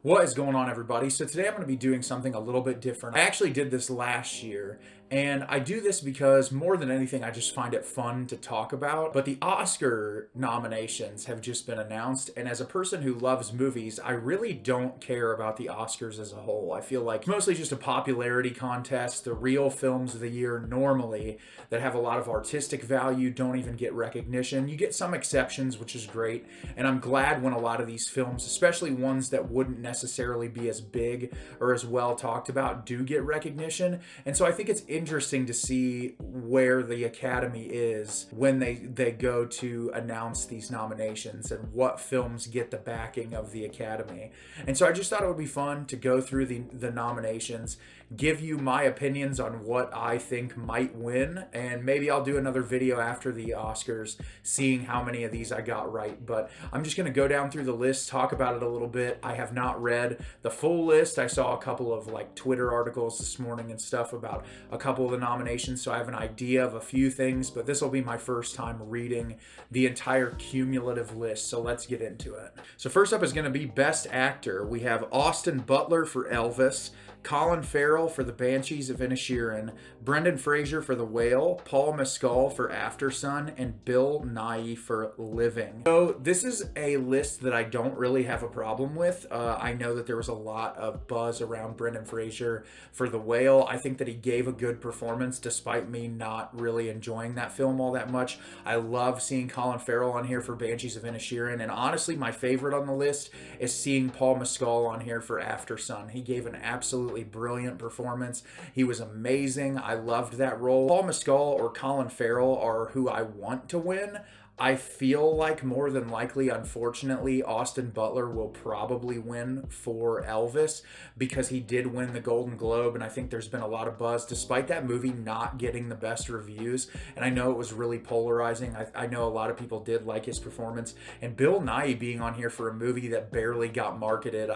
What is going on, everybody? So today I'm going to be doing something a little bit different. I actually did this last year, and I do this because more than anything, I just find it fun to talk about. But the Oscar nominations have just been announced, and as a person who loves movies, I really don't care about the Oscars as a whole. I feel like it's mostly just a popularity contest. The real films of the year normally that have a lot of artistic value don't even get recognition. You get some exceptions, which is great, and I'm glad when a lot of these films, especially ones that wouldn't necessarily be as big or as well talked about, do get recognition. And so I think it's interesting to see where the Academy is when they go to announce these nominations and what films get the backing of the Academy. And so I just thought it would be fun to go through the nominations, give you my opinions on what I think might win, and maybe I'll do another video after the Oscars seeing how many of these I got right. But I'm just going to go down through the list, talk about it a little bit. I have not read the full list. I saw a couple of like Twitter articles this morning and stuff about a couple of the nominations, so I have an idea of a few things, but this will be my first time reading the entire cumulative list, so let's get into it. So first up is going to be Best Actor. We have Austin Butler for Elvis, Colin Farrell for The Banshees of Inisherin, Brendan Fraser for The Whale, Paul Mescal for Aftersun, and Bill Nighy for Living. So this is a list that I don't really have a problem with. I know that there was a lot of buzz around Brendan Fraser for The Whale. I think that he gave a good performance despite me not really enjoying that film all that much. I love seeing Colin Farrell on here for Banshees of Inisherin, and honestly my favorite on the list is seeing Paul Mescal on here for Aftersun. He gave an absolutely brilliant performance. He was amazing. I loved that role. Paul Mescal or Colin Farrell are who I want to win. I feel like more than likely, unfortunately, Austin Butler will probably win for Elvis because he did win the Golden Globe, and I think there's been a lot of buzz despite that movie not getting the best reviews, and I know it was really polarizing. I know a lot of people did like his performance, and Bill Nighy being on here for a movie that barely got marketed.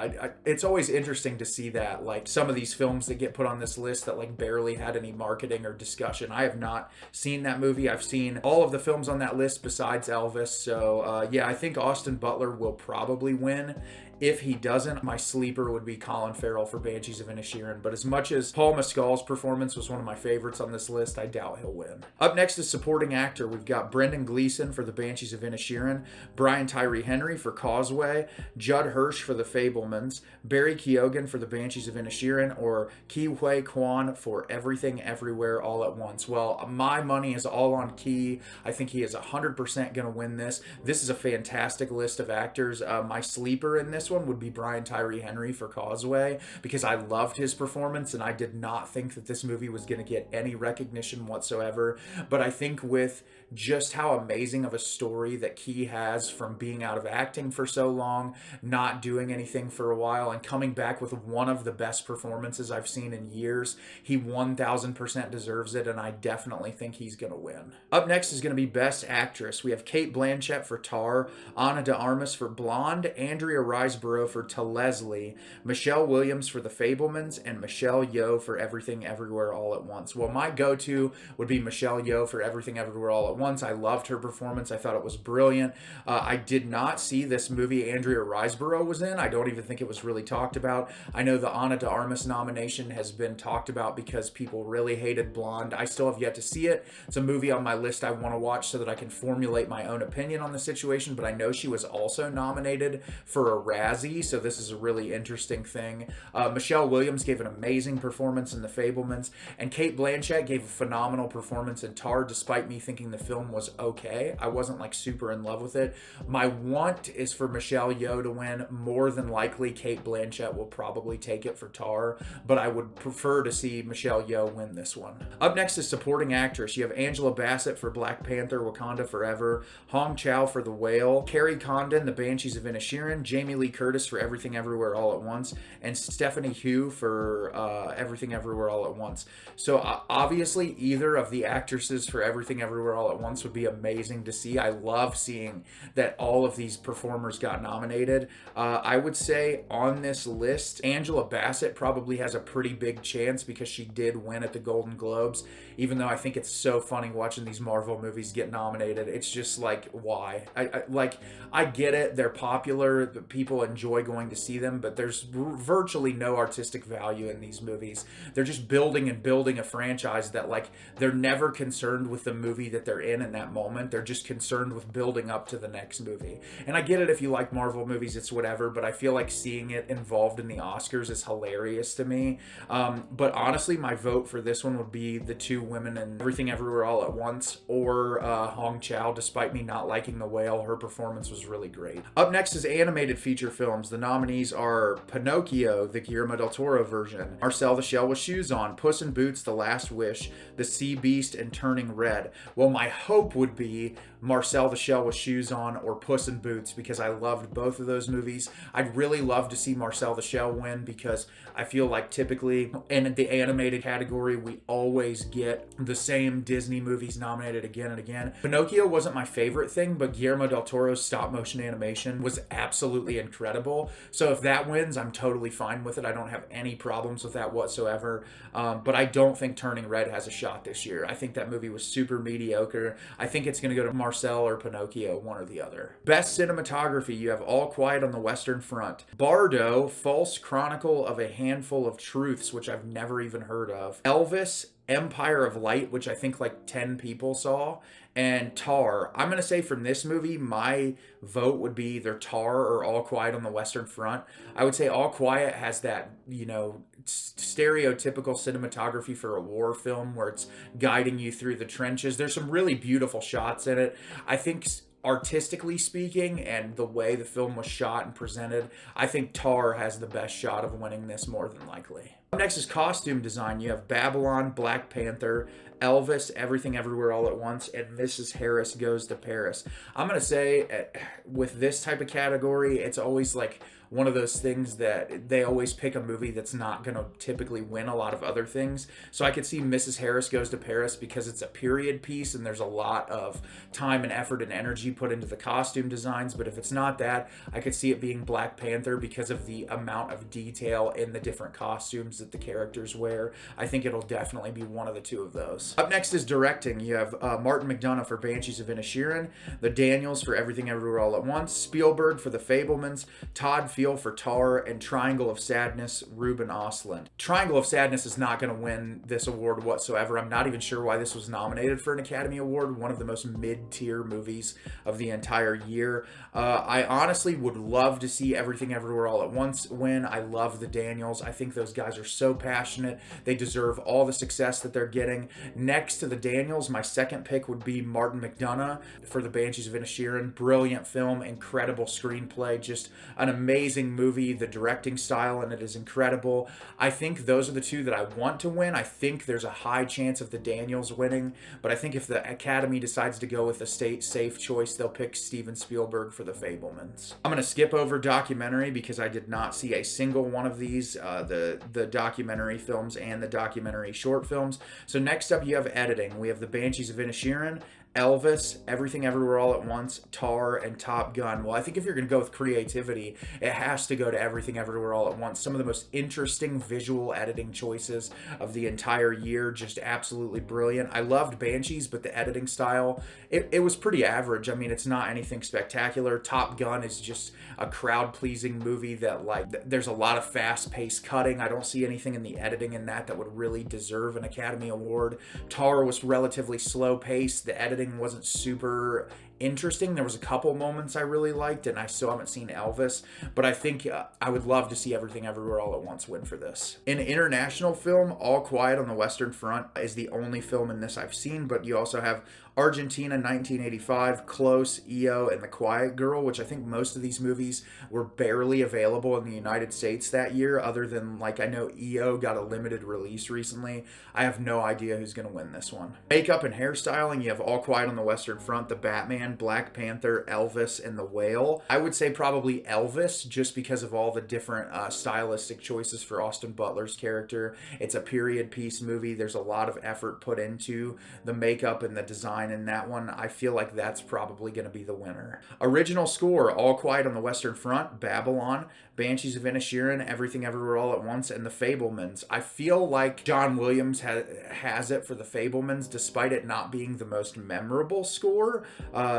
It's always interesting to see that, like some of these films that get put on this list that like barely had any marketing or discussion. I have not seen that movie. I've seen all of the films on that list besides Elvis. So yeah, I think Austin Butler will probably win. If he doesn't, my sleeper would be Colin Farrell for Banshees of Inisherin. But as much as Paul Mescal's performance was one of my favorites on this list, I doubt he'll win. Up next is Supporting Actor. We've got Brendan Gleeson for The Banshees of Inisherin, Brian Tyree Henry for Causeway, Judd Hirsch for The Fabelmans, Barry Keoghan for The Banshees of Inisherin, or Ke Huy Quan for Everything Everywhere All at Once. Well, my money is all on Ke. I think he is 100% going to win this. This is a fantastic list of actors. My sleeper in this one would be Brian Tyree Henry for Causeway because I loved his performance and I did not think that this movie was going to get any recognition whatsoever. But I think with just how amazing of a story that Ke has from being out of acting for so long, not doing anything for a while, and coming back with one of the best performances I've seen in years, he 1000% deserves it, and I definitely think he's going to win. Up next is going to be Best Actress. We have Cate Blanchett for Tar, Ana de Armas for Blonde, Andrea Riseborough for To Leslie, Michelle Williams for The Fabelmans, and Michelle Yeoh for Everything Everywhere All at Once. Well, my go-to would be Michelle Yeoh for Everything Everywhere All at Once. I loved her performance. I thought it was brilliant. I did not see this movie Andrea Riseborough was in. I don't even think it was really talked about. I know the Ana de Armas nomination has been talked about because people really hated Blonde. I still have yet to see it. It's a movie on my list I want to watch so that I can formulate my own opinion on the situation, but I know she was also nominated for a Razzie, so this is a really interesting thing. Michelle Williams gave an amazing performance in The Fabelmans, and Cate Blanchett gave a phenomenal performance in Tar, despite me thinking the film was okay. I wasn't like super in love with it. My want is for Michelle Yeoh to win. More than likely, Cate Blanchett will probably take it for Tar, but I would prefer to see Michelle Yeoh win this one. Up next is Supporting Actress. You have Angela Bassett for Black Panther, Wakanda Forever, Hong Chow for The Whale, Carrie Condon, The Banshees of Inisherin, Jamie Lee Curtis for Everything Everywhere All at Once, and Stephanie Hugh for Everything Everywhere All at Once. So obviously, either of the actresses for Everything Everywhere All at Once would be amazing to see. I love seeing that all of these performers got nominated. I would say on this list, Angela Bassett probably has a pretty big chance because she did win at the Golden Globes, even though I think it's so funny watching these Marvel movies get nominated. It's just like, why? I get it. They're popular. People will enjoy going to see them, but there's virtually no artistic value in these movies. They're just building and building a franchise that, like, they're never concerned with the movie that they're in that moment. They're just concerned with building up to the next movie. And I get it, if you like Marvel movies, it's whatever, but I feel like seeing it involved in the Oscars is hilarious to me. But honestly, my vote for this one would be the two women in Everything Everywhere All at Once, or Hong Chow. Despite me not liking The Whale, her performance was really great. Up next is animated feature films. The nominees are Pinocchio, the Guillermo del Toro version, Marcel the Shell with Shoes On, Puss in Boots, The Last Wish, The Sea Beast, and Turning Red. Well, my hope would be Marcel the Shell with Shoes On or Puss in Boots, because I loved both of those movies. I'd really love to see Marcel the Shell win, because I feel like typically in the animated category, we always get the same Disney movies nominated again and again. Pinocchio wasn't my favorite thing, but Guillermo del Toro's stop motion animation was absolutely incredible. So if that wins, I'm totally fine with it. I don't have any problems with that whatsoever. But I don't think Turning Red has a shot this year. I think that movie was super mediocre. I think it's going to go to Marcel or Pinocchio, one or the other. Best cinematography, you have All Quiet on the Western Front, Bardo, False Chronicle of a Handful of Truths, which I've never even heard of, Elvis, Empire of Light, which I think like 10 people saw, and Tar. I'm going to say from this movie, my vote would be either Tar or All Quiet on the Western Front. I would say All Quiet has that, you know, stereotypical cinematography for a war film where it's guiding you through the trenches. There's some really beautiful shots in it. I think artistically speaking, and the way the film was shot and presented, I think Tar has the best shot of winning this more than likely. Up next is costume design. You have Babylon, Black Panther, Elvis, Everything Everywhere All at Once, and Mrs. Harris Goes to Paris. I'm going to say with this type of category, it's always like one of those things that they always pick a movie that's not going to typically win a lot of other things. So I could see Mrs. Harris Goes to Paris because it's a period piece and there's a lot of time and effort and energy put into the costume designs. But if it's not that, I could see it being Black Panther because of the amount of detail in the different costumes that the characters wear. I think it'll definitely be one of the two of those. Up next is directing. You have Martin McDonagh for Banshees of Inisherin, the Daniels for Everything Everywhere All at Once, Spielberg for The Fabelmans, Todd Field for Tar, and Triangle of Sadness, Ruben Östlund. Triangle of Sadness is not going to win this award whatsoever. I'm not even sure why this was nominated for an Academy Award, one of the most mid-tier movies of the entire year. I honestly would love to see Everything Everywhere All at Once win. I love the Daniels. I think those guys are so passionate. They deserve all the success that they're getting. Next to the Daniels, my second pick would be Martin McDonagh for The Banshees of Inisherin. Brilliant film, incredible screenplay, just an amazing movie. The directing style in it is incredible. I think those are the two that I want to win. I think there's a high chance of the Daniels winning, but I think if the Academy decides to go with a state safe choice, they'll pick Steven Spielberg for The Fabelmans. I'm going to skip over documentary because I did not see a single one of these, the documentary films and the documentary short films. So next up you have editing. We have The Banshees of Inisherin, Elvis, Everything Everywhere All at Once, Tar, and Top Gun. Well, I think if you're going to go with creativity, it has to go to Everything Everywhere All at Once. Some of the most interesting visual editing choices of the entire year, just absolutely brilliant. I loved Banshees, but the editing style, it was pretty average. I mean, it's not anything spectacular. Top Gun is just a crowd-pleasing movie that, like, there's a lot of fast-paced cutting. I don't see anything in the editing in that would really deserve an Academy Award. Tar was relatively slow-paced. The editing wasn't super interesting. There was a couple moments I really liked, and I still haven't seen Elvis, but I think I would love to see Everything Everywhere All at Once win for this. In international film, All Quiet on the Western Front is the only film in this I've seen, but you also have Argentina 1985, Close, EO, and The Quiet Girl, which I think most of these movies were barely available in the United States that year, other than, like, I know EO got a limited release recently. I have no idea who's going to win this one. Makeup and hairstyling, you have All Quiet on the Western Front, The Batman, Black Panther, Elvis, and The Whale. I would say probably Elvis, just because of all the different stylistic choices for Austin Butler's character. It's a period piece movie. There's a lot of effort put into the makeup and the design in that one. I feel like that's probably going to be the winner. Original score, All Quiet on the Western Front, Babylon, Banshees of Inisherin, Everything Everywhere All at Once, and The Fabelmans. I feel like John Williams has it for The Fabelmans, despite it not being the most memorable score.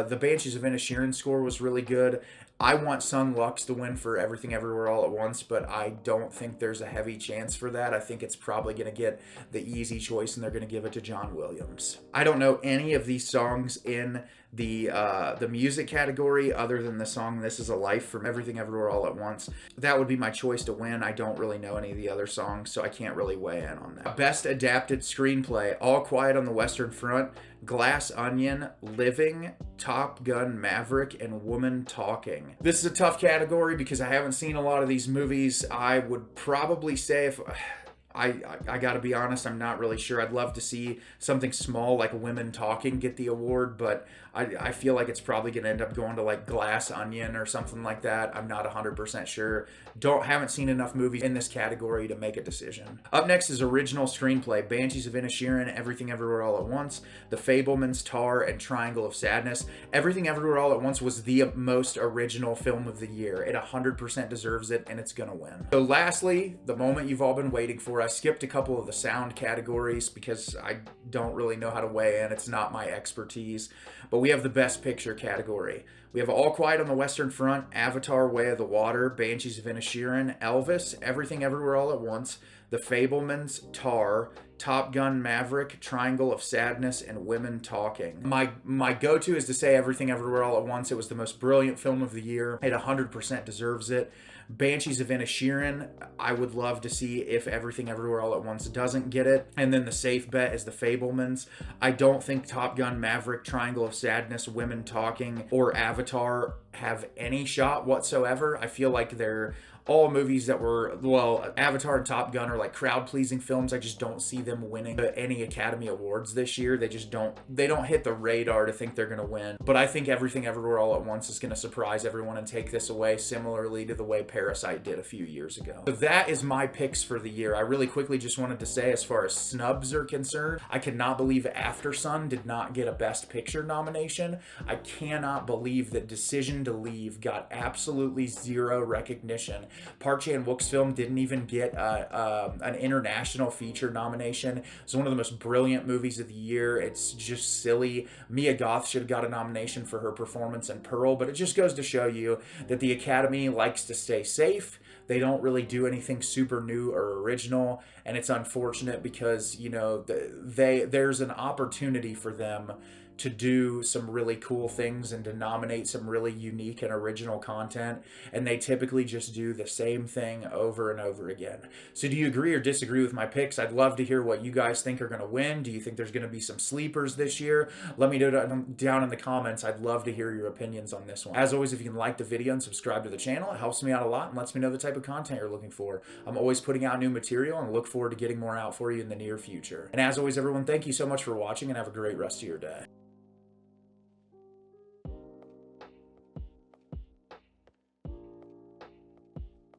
The Banshees of Inisherin score was really good. I want Sun Lux to win for Everything Everywhere All at Once, but I don't think there's a heavy chance for that. I think it's probably going to get the easy choice, and they're going to give it to John Williams. I don't know any of these songs in the music category other than the song "This Is a Life" from Everything Everywhere All at Once. That would be my choice to win. I don't really know any of the other songs, so I can't really weigh in on that. Best Adapted Screenplay: All Quiet on the Western Front, Glass Onion, Living, Top Gun Maverick, and Woman Talking. This is a tough category because I haven't seen a lot of these movies. I would probably say if... I gotta be honest, I'm not really sure. I'd love to see something small like Women Talking get the award, but I feel like it's probably gonna end up going to like Glass Onion or something like that. I'm not 100% sure. Haven't seen enough movies in this category to make a decision. Up next is Original Screenplay: Banshees of Inisherin, Everything Everywhere All at Once, The Fabelmans, Tar, and Triangle of Sadness. Everything Everywhere All at Once was the most original film of the year. It 100% deserves it, and it's gonna win. So lastly, the moment you've all been waiting for. I skipped a couple of the sound categories because I don't really know how to weigh in. It's not my expertise. But we have the Best Picture category. We have All Quiet on the Western Front, Avatar: Way of the Water, Banshees of Inisherin, Elvis, Everything Everywhere All at Once, The Fabelmans, Tar, Top Gun Maverick, Triangle of Sadness, and Women Talking. My go-to is to say Everything Everywhere All at Once. It was the most brilliant film of the year. It 100% deserves it. Banshees of Inisherin, I would love to see if Everything Everywhere All at Once doesn't get it. And then the safe bet is The Fabelmans. I don't think Top Gun Maverick, Triangle of Sadness, Women Talking, or Avatar have any shot whatsoever. I feel like they're all movies that were, well, Avatar and Top Gun are like crowd-pleasing films. I just don't see them winning any Academy Awards this year. They don't hit the radar to think they're going to win. But I think Everything Everywhere All at Once is going to surprise everyone and take this away, similarly to the way Parasite did a few years ago. So that is my picks for the year. I really quickly just wanted to say, as far as snubs are concerned, I cannot believe Aftersun did not get a Best Picture nomination. I cannot believe that Decision to Leave got absolutely zero recognition. Park Chan-wook's film didn't even get an international feature nomination. It's one of the most brilliant movies of the year. It's just silly. Mia Goth should have got a nomination for her performance in Pearl, but it just goes to show you that the Academy likes to stay safe. They don't really do anything super new or original, and it's unfortunate because, you know, there's an opportunity for them to do some really cool things and to nominate some really unique and original content, and they typically just do the same thing over and over again. So do you agree or disagree with my picks? I'd love to hear what you guys think are going to win. Do you think there's going to be some sleepers this year? Let me know down in the comments. I'd love to hear your opinions on this one. As always, if you can like the video and subscribe to the channel, it helps me out a lot and lets me know the type of content you're looking for. I'm always putting out new material and look forward to getting more out for you in the near future. And as always, everyone, thank you so much for watching and have a great rest of your day.